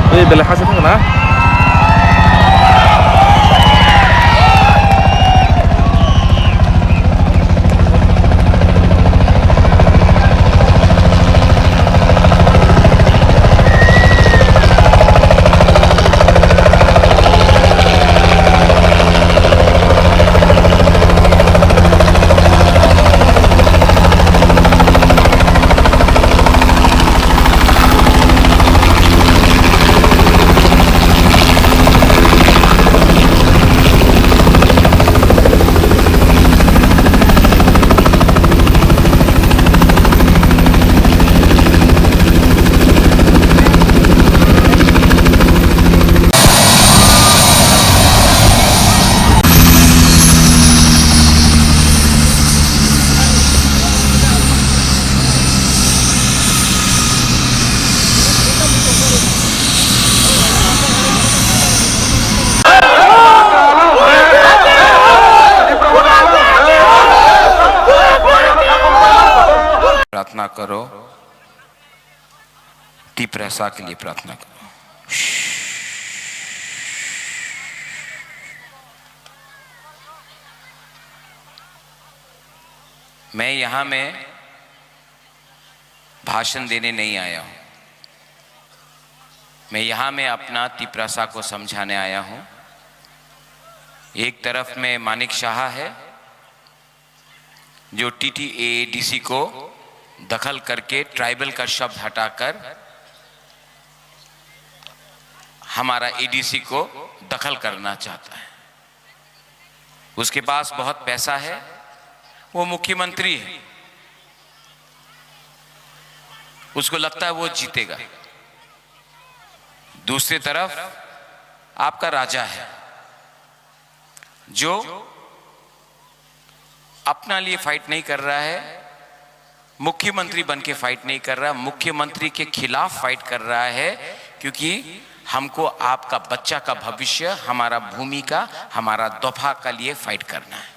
बेलेग खासे थाङो ना प्रार्थना करो, तिपरसा के लिए प्रार्थना करो। मैं यहां में भाषण देने नहीं आया हूं, मैं यहां में अपना तिपरसा को समझाने आया हूं। एक तरफ में मानिक शाह है जो TTAADC को दखल करके ट्राइबल का शब्द हटाकर हमारा ADC को दखल करना चाहता है। उसके पास बहुत पैसा है, वो मुख्यमंत्री है, उसको लगता है वो जीतेगा। दूसरी तरफ आपका राजा है जो अपना लिए फाइट नहीं कर रहा है, मुख्यमंत्री बन के फाइट नहीं कर रहा, मुख्यमंत्री के खिलाफ फाइट कर रहा है, क्योंकि हमको आपका बच्चा का भविष्य, हमारा भूमि का, हमारा दफा का लिए फाइट करना है।